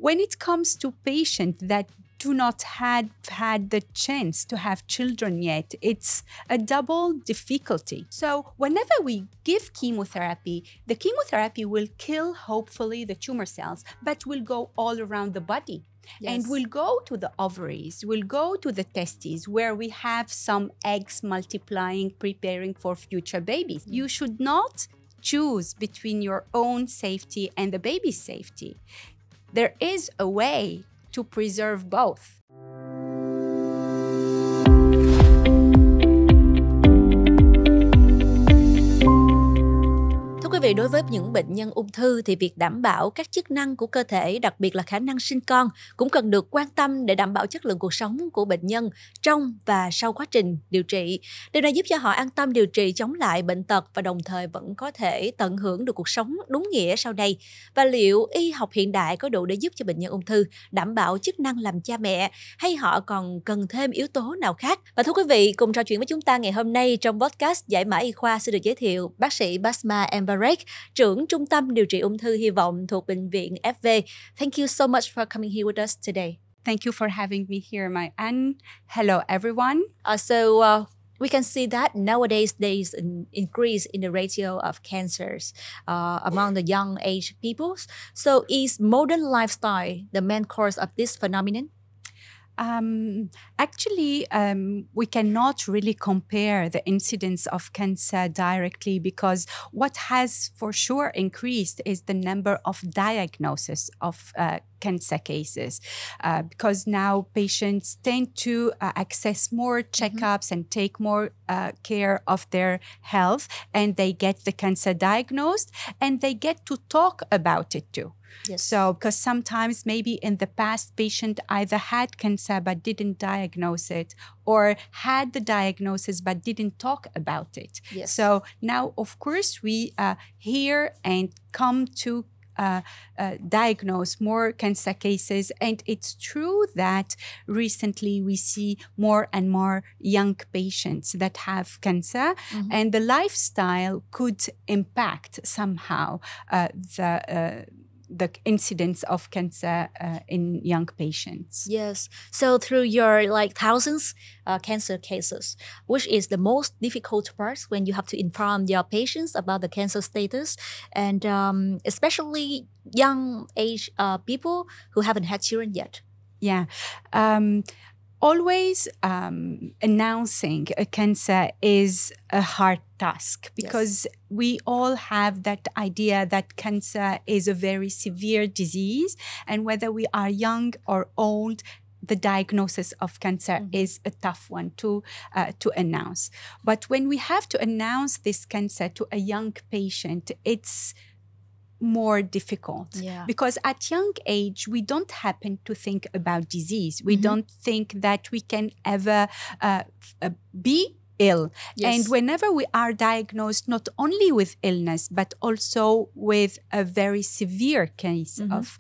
when it comes to patients that do not have had the chance to have children yet, it's a double difficulty. So whenever we give chemotherapy, the chemotherapy will kill, hopefully, the tumor cells, but will go all around the body. Yes. And will go to the ovaries, will go to the testes, where we have some eggs multiplying, preparing for future babies. You should not choose between your own safety and the baby's safety. There is a way to preserve both. Thưa quý vị, đối với những bệnh nhân ung thư thì việc đảm bảo các chức năng của cơ thể, đặc biệt là khả năng sinh con, cũng cần được quan tâm để đảm bảo chất lượng cuộc sống của bệnh nhân trong và sau quá trình điều trị. Điều này giúp cho họ an tâm điều trị chống lại bệnh tật và đồng thời vẫn có thể tận hưởng được cuộc sống đúng nghĩa sau đây. Và liệu y học hiện đại có đủ để giúp cho bệnh nhân ung thư đảm bảo chức năng làm cha mẹ, hay họ còn cần thêm yếu tố nào khác? Và thưa quý vị, cùng trò chuyện với chúng ta ngày hôm nay trong podcast Giải mã y khoa xin được giới thiệu bác sĩ Basma M'Barek, trưởng Trung tâm điều trị ung thư Hy Vọng thuộc Bệnh viện FV. Thank you so much for coming here with us today. Thank you for having me here, Mai Anh. Hello, everyone. We can see that nowadays there is an increase in the ratio of cancers among the young age people. So is modern lifestyle the main cause of this phenomenon? Actually, we cannot really compare the incidence of cancer directly, because what has for sure increased is the number of diagnoses of cancer cases, because now patients tend to access more checkups and take more care of their health, and they get the cancer diagnosed and they get to talk about it too. Yes. So, because sometimes maybe in the past, patient either had cancer but didn't diagnose it, or had the diagnosis but didn't talk about it. Yes. So now, of course, we hear and come to diagnose more cancer cases. And it's true that recently we see more and more young patients that have cancer, and the lifestyle could impact somehow the incidence of cancer in young patients. Yes. So through your thousands cancer cases, which is the most difficult part when you have to inform your patients about the cancer status, and especially young age people who haven't had children yet? Yeah. Always announcing a cancer is a hard task, because we all have that idea that cancer is a very severe disease, and whether we are young or old, the diagnosis of cancer is a tough one to announce. But when we have to announce this cancer to a young patient, it's more difficult, because at young age we don't happen to think about disease. We don't think that we can ever be ill. Yes. And whenever we are diagnosed not only with illness but also with a very severe case of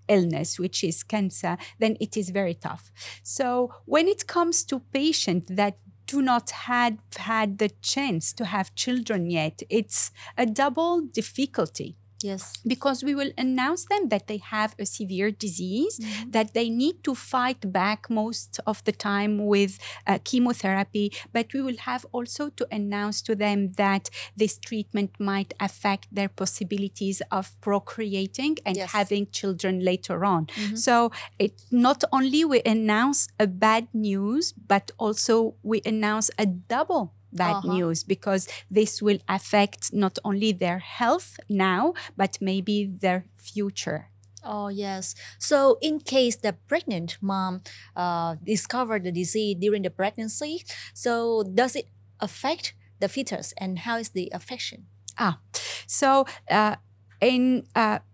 illness, which is cancer, then it is very tough. So when it comes to patients that do not have had the chance to have children yet, it's a double difficulty. Yes. Because we will announce them that they have a severe disease, that they need to fight back most of the time with chemotherapy, but we will have also to announce to them that this treatment might affect their possibilities of procreating and having children later on. So it not only we announce a bad news, but also we announce a double bad news, because this will affect not only their health now, but maybe their future. Oh, yes. So in case the pregnant mom discovered the disease during the pregnancy, so does it affect the fetus, and how is the affection? In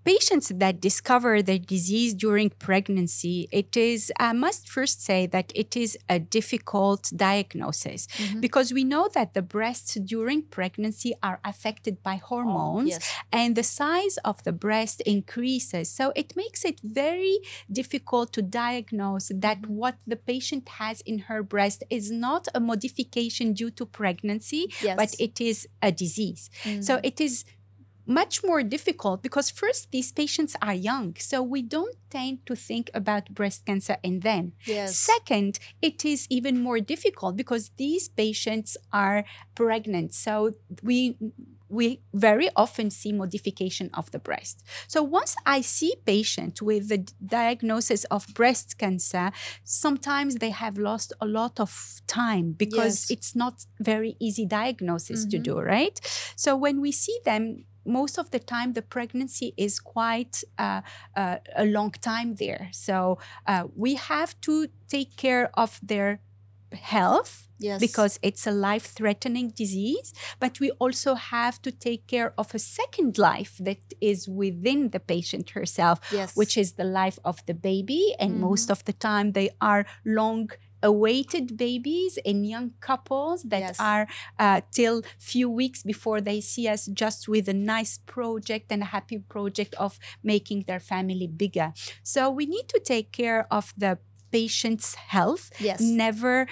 patients that discover the disease during pregnancy, it is, I must first say that it is a difficult diagnosis, because we know that the breasts during pregnancy are affected by hormones, and the size of the breast increases. So it makes it very difficult to diagnose that what the patient has in her breast is not a modification due to pregnancy, but it is a disease. So it is much more difficult because first, these patients are young, so we don't tend to think about breast cancer in them. Yes. Second, it is even more difficult because these patients are pregnant, so we very often see modification of the breast. So once I see patients with the diagnosis of breast cancer, sometimes they have lost a lot of time because it's not very easy diagnosis to do, right? So when we see them, most of the time the pregnancy is quite a long time there. So we have to take care of their health. Yes. Because it's a life-threatening disease, but we also have to take care of a second life that is within the patient herself, which is the life of the baby. And most of the time they are long-awaited babies in young couples that are till few weeks before they see us just with a nice project and a happy project of making their family bigger. So we need to take care of the patient's health, never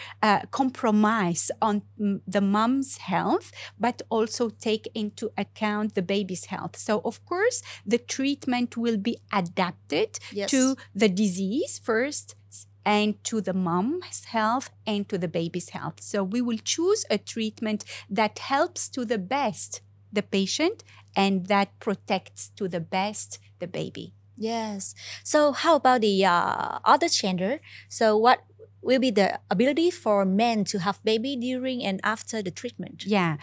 compromise on the mom's health, but also take into account the baby's health. So, of course, the treatment will be adapted to the disease first, and to the mom's health and to the baby's health. So we will choose a treatment that helps to the best the patient and that protects to the best the baby. Yes. So how about the other gender? So what will be the ability for men to have baby during and after the treatment? Yeah,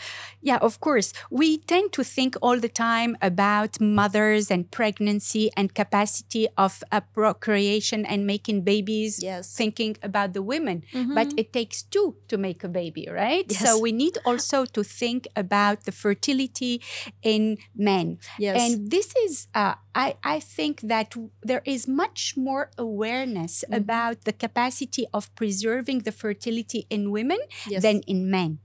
of course. We tend to think all the time about mothers and pregnancy and capacity of procreation and making babies, thinking about the women. But it takes two to make a baby, right? Yes. So we need also to think about the fertility in men. Yes. And this is, I think that there is much more awareness about the capacity of preserving the fertility in women than in men.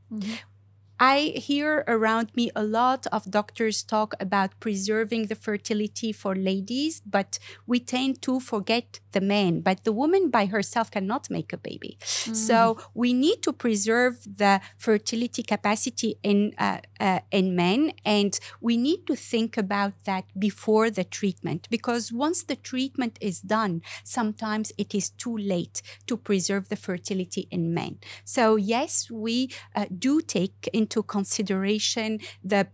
I hear around me a lot of doctors talk about preserving the fertility for ladies, but we tend to forget the men. But the woman by herself cannot make a baby. So we need to preserve the fertility capacity in men, and we need to think about that before the treatment, because once the treatment is done, sometimes it is too late to preserve the fertility in men. So yes, we do take into consideration the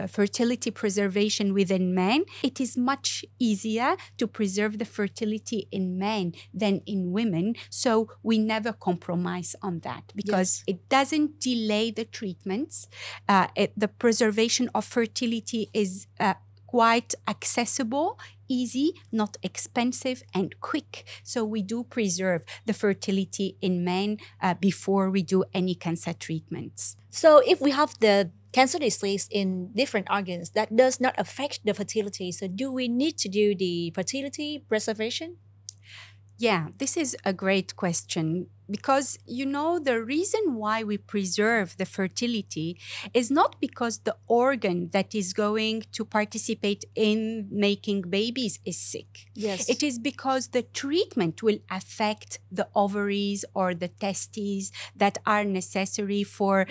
fertility preservation within men. It is much easier to preserve the fertility in men than in women. So we never compromise on that because it doesn't delay the treatments. The preservation of fertility is quite accessible, easy, not expensive, and quick. So we do preserve the fertility in men before we do any cancer treatments. So if we have the cancer disease in different organs that does not affect the fertility, so do we need to do the fertility preservation? Yeah, this is a great question because, the reason why we preserve the fertility is not because the organ that is going to participate in making babies is sick. Yes. It is because the treatment will affect the ovaries or the testes that are necessary for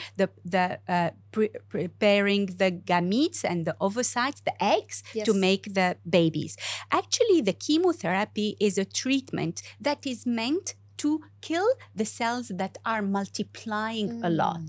preparing the gametes and the ovocytes, the eggs, to make the babies. Actually, the chemotherapy is a treatment that is meant to kill the cells that are multiplying a lot,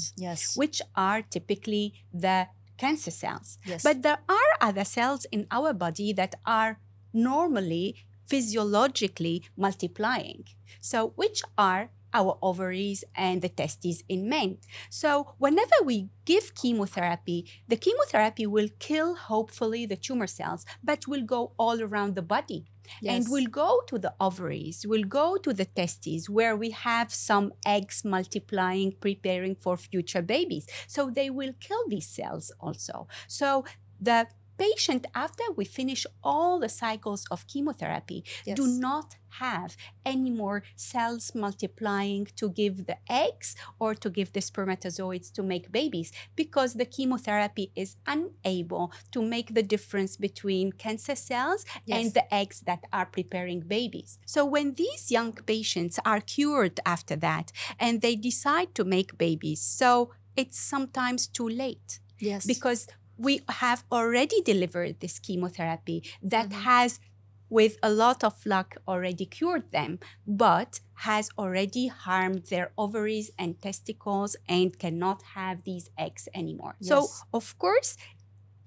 which are typically the cancer cells. But there are other cells in our body that are normally, physiologically multiplying. So which are our ovaries and the testes in men. So whenever we give chemotherapy, the chemotherapy will kill, hopefully, the tumor cells, but will go all around the body. And will go to the ovaries, will go to the testes where we have some eggs multiplying, preparing for future babies. So they will kill these cells also. So the patient, after we finish all the cycles of chemotherapy, do not have any more cells multiplying to give the eggs or to give the spermatozoids to make babies, because the chemotherapy is unable to make the difference between cancer cells and the eggs that are preparing babies. So when these young patients are cured after that and they decide to make babies, so it's sometimes too late. Because we have already delivered this chemotherapy that has, with a lot of luck, already cured them, but has already harmed their ovaries and testicles and cannot have these eggs anymore. Yes. So, of course,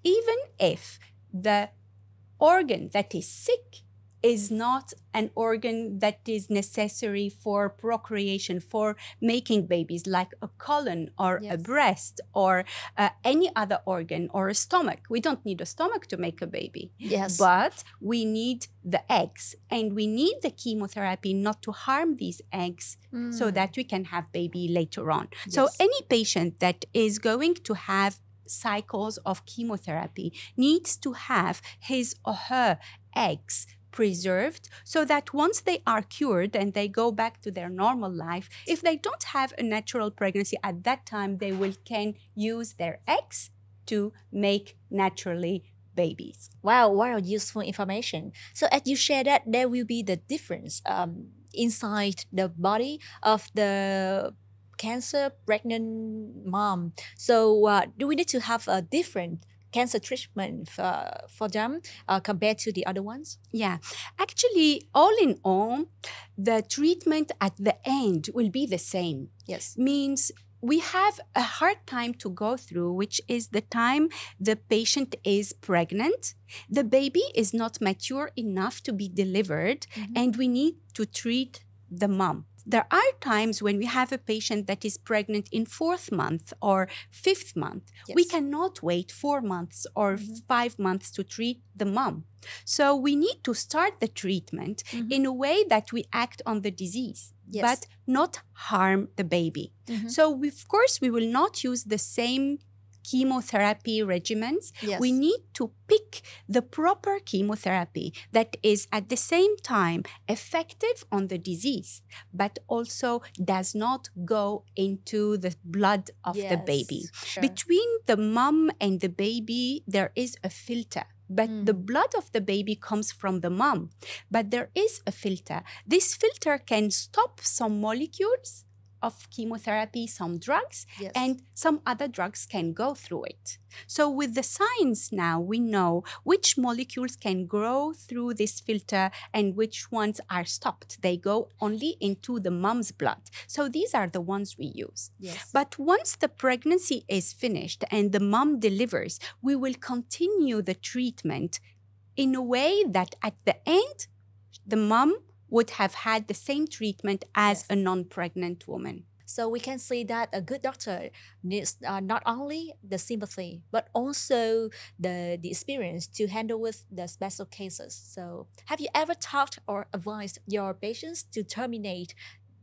even if the organ that is sick is not an organ that is necessary for procreation, for making babies, like a colon or a breast or any other organ or a stomach. We don't need a stomach to make a baby. Yes. But we need the eggs, and we need the chemotherapy not to harm these eggs so that we can have baby later on. Yes. So any patient that is going to have cycles of chemotherapy needs to have his or her eggs preserved so that once they are cured and they go back to their normal life, if they don't have a natural pregnancy at that time, they can use their eggs to make naturally babies. Wow, what a useful information. So as you share that, there will be the difference inside the body of the cancer pregnant mom. So do we need to have a different cancer treatment for them compared to the other ones? Yeah, actually, all in all, the treatment at the end will be the same. Yes. Means we have a hard time to go through, which is the time the patient is pregnant, the baby is not mature enough to be delivered, and we need to treat the mom. There are times when we have a patient that is pregnant in 4th month or 5th month. Yes. We cannot wait 4 months or 5 months to treat the mom. So we need to start the treatment in a way that we act on the disease, but not harm the baby. So of course, we will not use the same chemotherapy regimens. Yes. We need to pick the proper chemotherapy that is at the same time effective on the disease, but also does not go into the blood of the baby. Sure. Between the mom and the baby, there is a filter. But the blood of the baby comes from the mom. But there is a filter. This filter can stop some molecules of chemotherapy, some drugs, and some other drugs can go through it. So with the science now, we know which molecules can grow through this filter and which ones are stopped. They go only into the mom's blood. So these are the ones we use. Yes. But once the pregnancy is finished and the mom delivers, we will continue the treatment in a way that at the end, the mom would have had the same treatment as a non-pregnant woman. So we can see that a good doctor needs not only the sympathy, but also the experience to handle with the special cases. So have you ever taught or advised your patients to terminate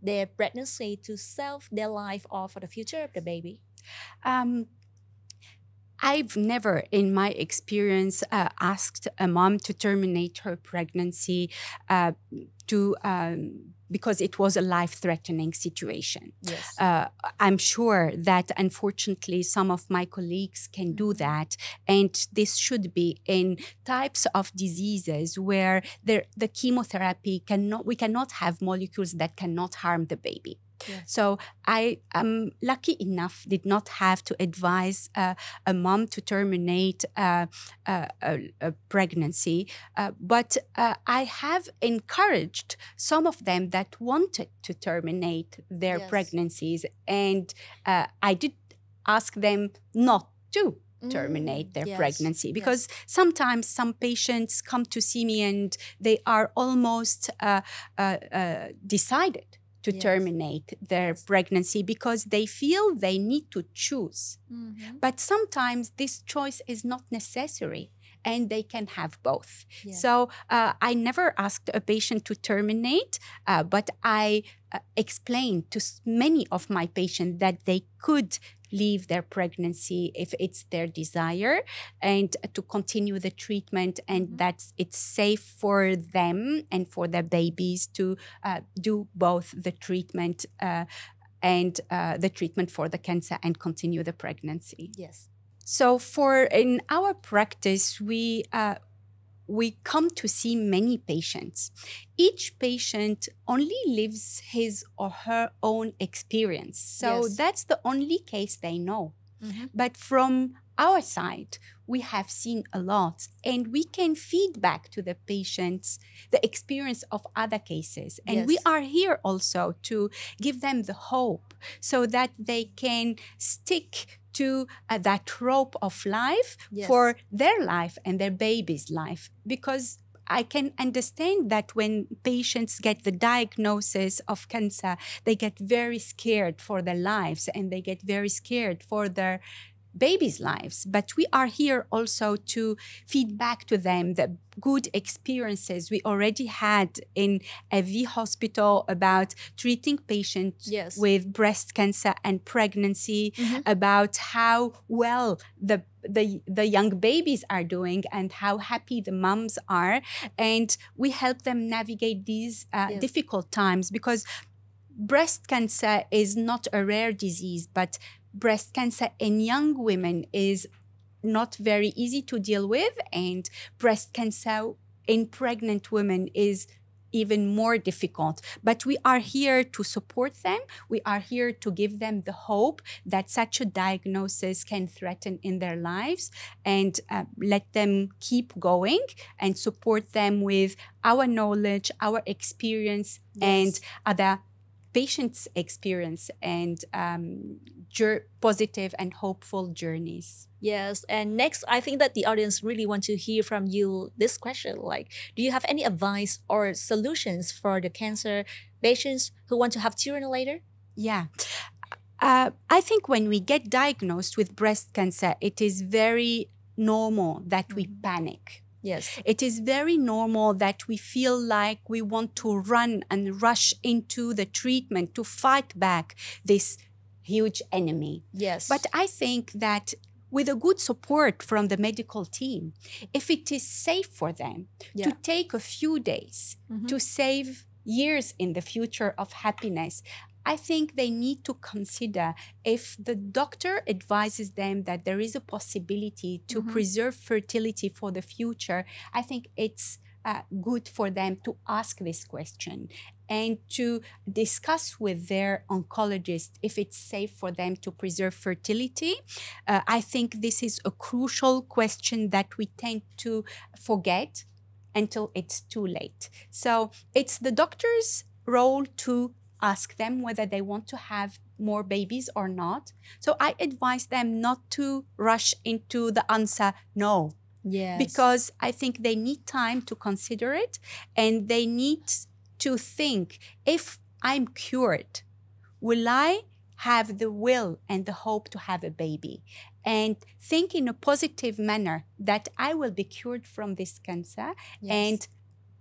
their pregnancy to save their life or for the future of the baby? I've never, in my experience, asked a mom to terminate her pregnancy because it was a life-threatening situation. Yes. I'm sure that, unfortunately, some of my colleagues can do that, and this should be in types of diseases where the chemotherapy we cannot have molecules that cannot harm the baby. Yes. So I am lucky enough did not have to advise a mom to terminate a pregnancy, but I have encouraged some of them that wanted to terminate their pregnancies, and I did ask them not to terminate their pregnancy, because sometimes some patients come to see me and they are almost decided to terminate their pregnancy because they feel they need to choose. But sometimes this choice is not necessary and they can have both. So I never asked a patient to terminate, but I explained to many of my patients that they could leave their pregnancy if it's their desire, and to continue the treatment, and that it's safe for them and for their babies to do both the treatment and the treatment for the cancer and continue the pregnancy. Yes. So in our practice, we come to see many patients. Each patient only lives his or her own experience. So that's the only case they know. But from our side, we have seen a lot, and we can feed back to the patients the experience of other cases. And we are here also to give them the hope so that they can stick to that rope of life for their life and their baby's life. Because I can understand that when patients get the diagnosis of cancer, they get very scared for their lives and they get very scared for their babies' lives. But we are here also to feed back to them the good experiences we already had in AV hospital about treating patients with breast cancer and pregnancy, about how well the young babies are doing and how happy the moms are. And we help them navigate these difficult times, because breast cancer is not a rare disease, but breast cancer in young women is not very easy to deal with, and breast cancer in pregnant women is even more difficult. But we are here to support them. We are here to give them the hope that such a diagnosis can threaten in their lives, and let them keep going and support them with our knowledge, our experience, and other patients' experience, and positive and hopeful journeys. Yes, and next, I think that the audience really want to hear from you this question, like, do you have any advice or solutions for the cancer patients who want to have children later? Yeah. I think when we get diagnosed with breast cancer, it is very normal that we panic. Yes. It is very normal that we feel like we want to run and rush into the treatment to fight back this huge enemy. Yes. But I think that with a good support from the medical team, if it is safe for them to take a few days to save years in the future of happiness, I think they need to consider, if the doctor advises them that there is a possibility to preserve fertility for the future, I think it's good for them to ask this question and to discuss with their oncologist if it's safe for them to preserve fertility. I think this is a crucial question that we tend to forget until it's too late. So it's the doctor's role to ask them whether they want to have more babies or not. So I advise them not to rush into the answer no. Yes. Because I think they need time to consider it, and they need to think, if I'm cured, will I have the will and the hope to have a baby? And think in a positive manner that I will be cured from this cancer, and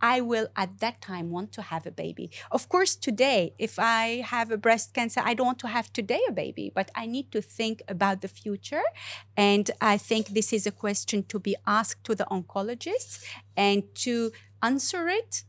I will at that time want to have a baby. Of course, today, if I have a breast cancer, I don't want to have today a baby, but I need to think about the future. And I think this is a question to be asked to the oncologists, and to answer it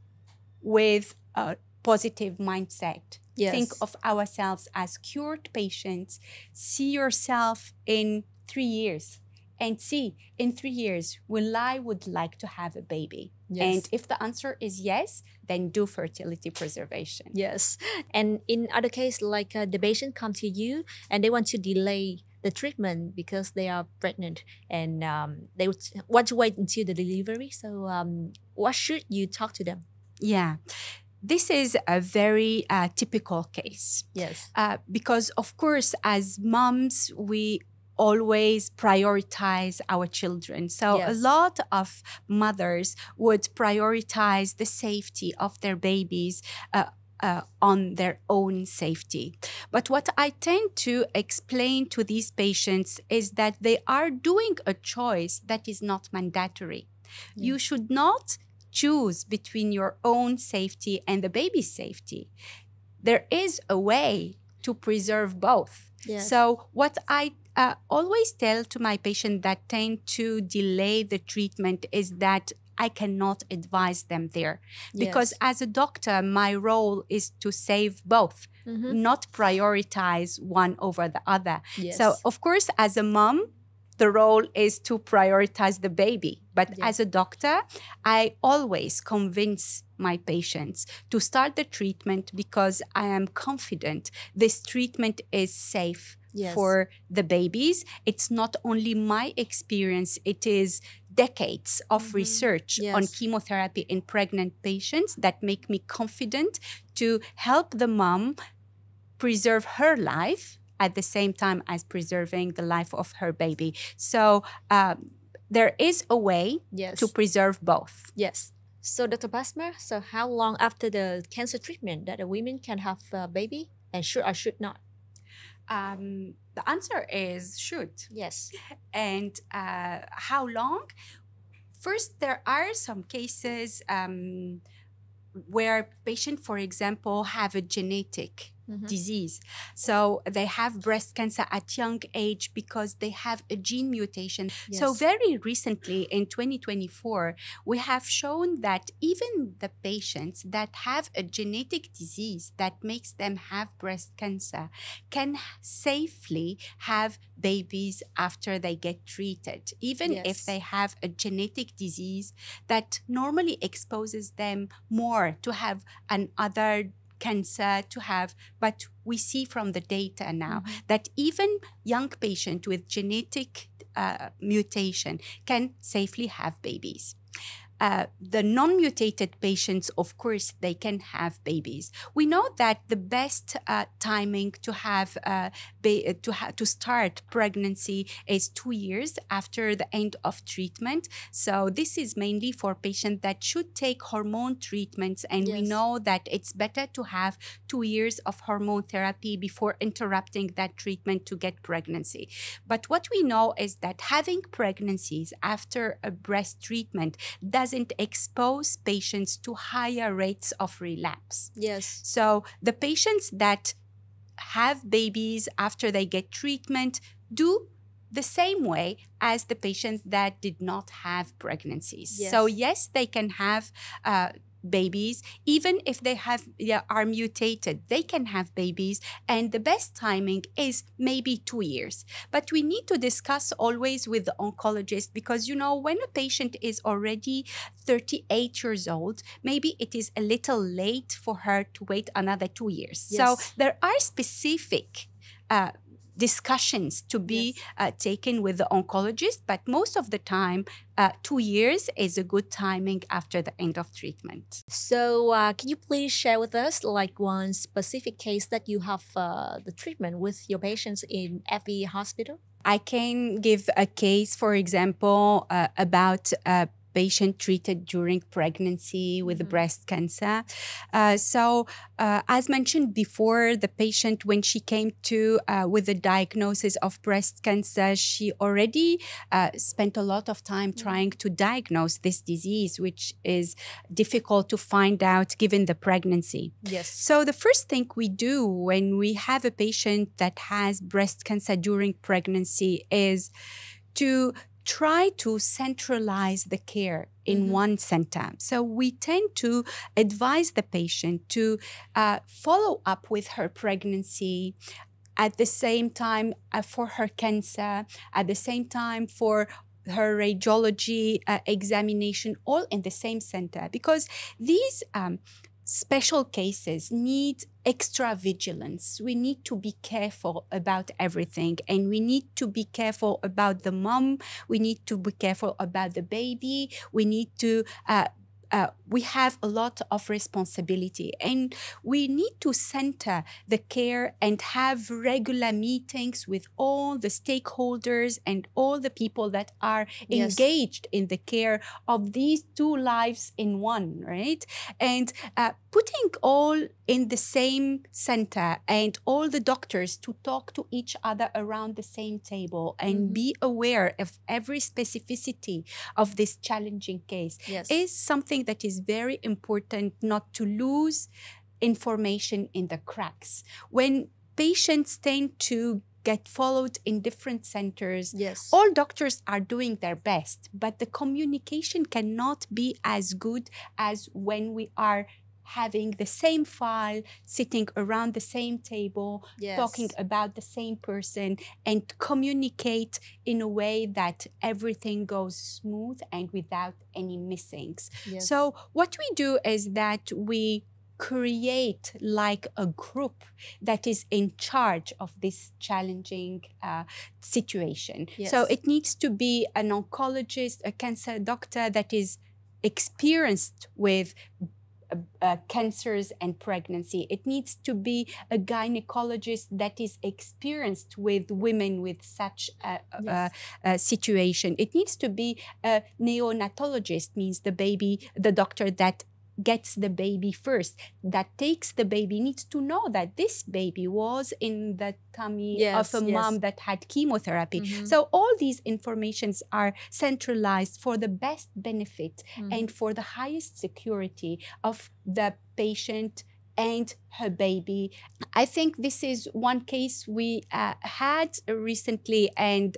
with a positive mindset. Yes. Think of ourselves as cured patients. See yourself in 3 years, and see, in 3 years, will I would like to have a baby? Yes. And if the answer is yes, then do fertility preservation. Yes. And in other case, like the patient come to you and they want to delay the treatment because they are pregnant, and they want to wait until the delivery. So what should you talk to them? Yeah. This is a very typical case. Yes. Because, of course, as moms, we always prioritize our children. So a lot of mothers would prioritize the safety of their babies on their own safety. But what I tend to explain to these patients is that they are doing a choice that is not mandatory. You should not choose between your own safety and the baby's safety. There is a way to preserve both. Yes. So what I always tell to my patient that tend to delay the treatment is that I cannot advise them there. Because as a doctor, my role is to save both, not prioritize one over the other. Yes. So of course, as a mom, the role is to prioritize the baby. But as a doctor, I always convince my patients to start the treatment because I am confident this treatment is safe Yes. for the babies. It's not only my experience, it is decades of research on chemotherapy in pregnant patients that make me confident to help the mom preserve her life at the same time as preserving the life of her baby. So there is a way to preserve both. Yes. So Dr. Basma, so how long after the cancer treatment that a women can have a baby and should or should not? The answer is should. Yes. And how long? First, there are some cases where patient, for example, have a genetic disease. So they have breast cancer at young age because they have a gene mutation. Yes. So very recently in 2024, we have shown that even the patients that have a genetic disease that makes them have breast cancer can safely have babies after they get treated, even if they have a genetic disease that normally exposes them more to have another cancer but we see from the data now that even young patient with genetic mutation can safely have babies. The non-mutated patients, of course, they can have babies. We know that the best timing to have to start pregnancy is 2 years after the end of treatment. So this is mainly for patients that should take hormone treatments, and we know that it's better to have 2 years of hormone therapy before interrupting that treatment to get pregnancy. But what we know is that having pregnancies after a breast treatment doesn't expose patients to higher rates of relapse. Yes. So the patients that have babies after they get treatment do the same way as the patients that did not have pregnancies. Yes. So yes, they can have babies, even if they are mutated, they can have babies, and the best timing is maybe 2 years. But we need to discuss always with the oncologist, because when a patient is already 38 years old, maybe it is a little late for her to wait another 2 years. Yes. So there are specific discussions to be taken with the oncologist, but most of the time 2 years is a good timing after the end of treatment. So can you please share with us like one specific case that you have the treatment with your patients in every hospital? I can give a case, for example, about a patient treated during pregnancy with breast cancer. So as mentioned before, the patient, when she came to with the diagnosis of breast cancer, she already spent a lot of time trying to diagnose this disease, which is difficult to find out given the pregnancy. Yes. So the first thing we do when we have a patient that has breast cancer during pregnancy is to try to centralize the care in one center. So we tend to advise the patient to follow up with her pregnancy, at the same time for her cancer, at the same time for her radiology examination, all in the same center, because these special cases need extra vigilance. We need to be careful about everything, and we need to be careful about the mom. We need to be careful about the baby. We need to we have a lot of responsibility, and we need to center the care and have regular meetings with all the stakeholders and all the people that are engaged in the care of these two lives in one, right? And putting all in the same center and all the doctors to talk to each other around the same table and be aware of every specificity of this challenging case is something that is very important, not to lose information in the cracks. When patients tend to get followed in different centers, all doctors are doing their best, but the communication cannot be as good as when we are having the same file, sitting around the same table, talking about the same person, and communicate in a way that everything goes smooth and without any missings. So what we do is that we create like a group that is in charge of this challenging situation. Yes. So it needs to be an oncologist, a cancer doctor that is experienced with cancers and pregnancy. It needs to be a gynecologist that is experienced with women with such a situation. It needs to be a neonatologist, means the doctor that gets the baby first, that takes the baby, needs to know that this baby was in the tummy of a mom that had chemotherapy. So all these informations are centralized for the best benefit and for the highest security of the patient and her baby. I think this is one case we had recently, and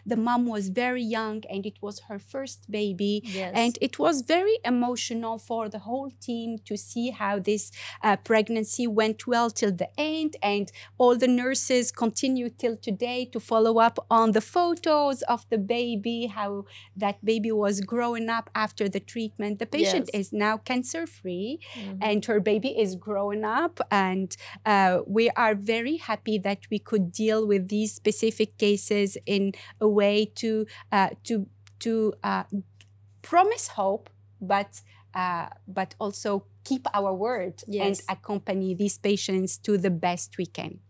the mom was very young and it was her first baby. And it was very emotional for the whole team to see how this pregnancy went well till the end, and all the nurses continue till today to follow up on the photos of the baby, how that baby was growing up after the treatment. The patient is now cancer-free and her baby is growing up, and we are very happy that we could deal with these specific cases in a way to promise hope, but also keep our word and accompany these patients to the best we can.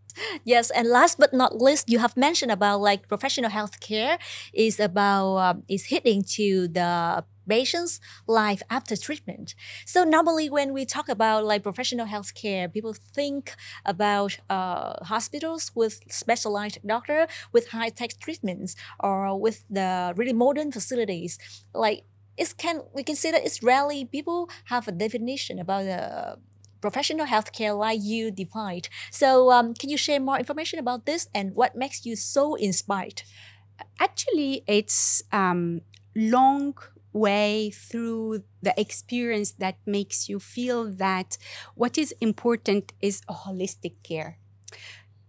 Yes, and last but not least, you have mentioned about like professional healthcare is about is hitting to the patient's life after treatment. So normally when we talk about like professional healthcare, people think about hospitals with specialized doctor, with high-tech treatments, or with the really modern facilities. Like we can say that it's rarely people have a definition about the professional healthcare like you defined. So can you share more information about this and what makes you so inspired? Actually, it's long way through the experience that makes you feel that what is important is a holistic care.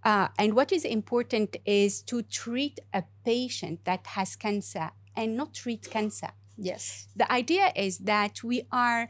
And what is important is to treat a patient that has cancer and not treat cancer. Yes. The idea is that we are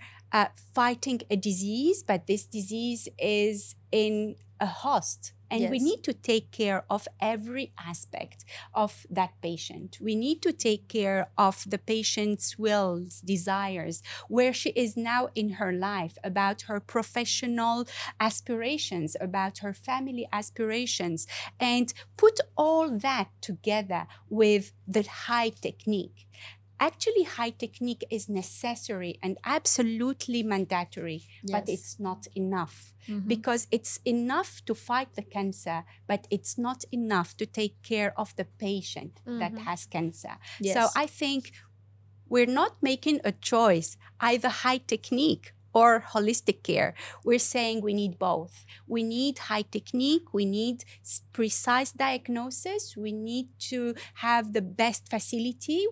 fighting a disease, but this disease is in a host. And we need to take care of every aspect of that patient. We need to take care of the patient's wills, desires, where she is now in her life, about her professional aspirations, about her family aspirations, and put all that together with the high technique. Actually, high technique is necessary and absolutely mandatory, but it's not enough. Because it's enough to fight the cancer, but it's not enough to take care of the patient that has cancer. So I think we're not making a choice, either high technique or holistic care. We're saying we need both. We need high technique, we need precise diagnosis, we need to have the best facility,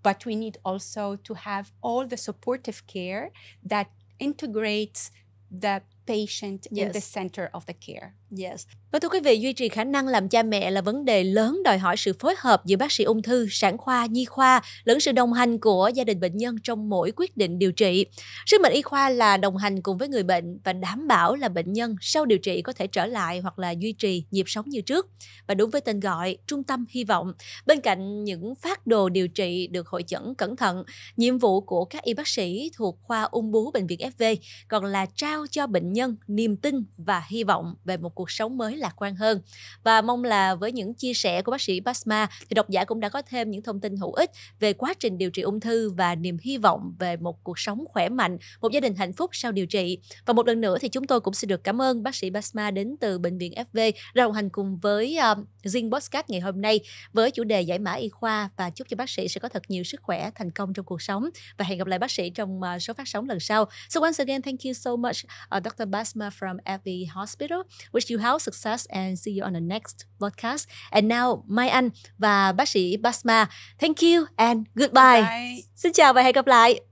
but we need also to have all the supportive care that integrates the patient in the center of the care. Yes. Và thưa quý vị, duy trì khả năng làm cha mẹ là vấn đề lớn đòi hỏi sự phối hợp giữa bác sĩ ung thư, sản khoa, nhi khoa lẫn sự đồng hành của gia đình bệnh nhân trong mỗi quyết định điều trị. Sứ mệnh y khoa là đồng hành cùng với người bệnh và đảm bảo là bệnh nhân sau điều trị có thể trở lại hoặc là duy trì nhịp sống như trước. Và đúng với tên gọi Trung tâm Hy Vọng, bên cạnh những phác đồ điều trị được hội chẩn cẩn thận, nhiệm vụ của các y bác sĩ thuộc khoa ung bướu Bệnh viện FV còn là trao cho bệnh nhân niềm tin và hy vọng về một cuộc sống mới lạc quan hơn. Và mong là với những chia sẻ của bác sĩ Basma thì độc giả cũng đã có thêm những thông tin hữu ích về quá trình điều trị ung thư và niềm hy vọng về một cuộc sống khỏe mạnh, một gia đình hạnh phúc sau điều trị. Và một lần nữa thì chúng tôi cũng xin được cảm ơn bác sĩ Basma đến từ Bệnh viện FV đồng hành cùng với Zing Podcast ngày hôm nay với chủ đề giải mã y khoa, và chúc cho bác sĩ sẽ có thật nhiều sức khỏe, thành công trong cuộc sống. Và hẹn gặp lại bác sĩ trong số phát sóng lần sau. So once again, thank you so much, Dr. Basma from FV Hospital. Wish you health, success and see you on the next podcast. And now, Mai Anh và bác sĩ Basma, thank you and goodbye. Bye. Xin chào và hẹn gặp lại.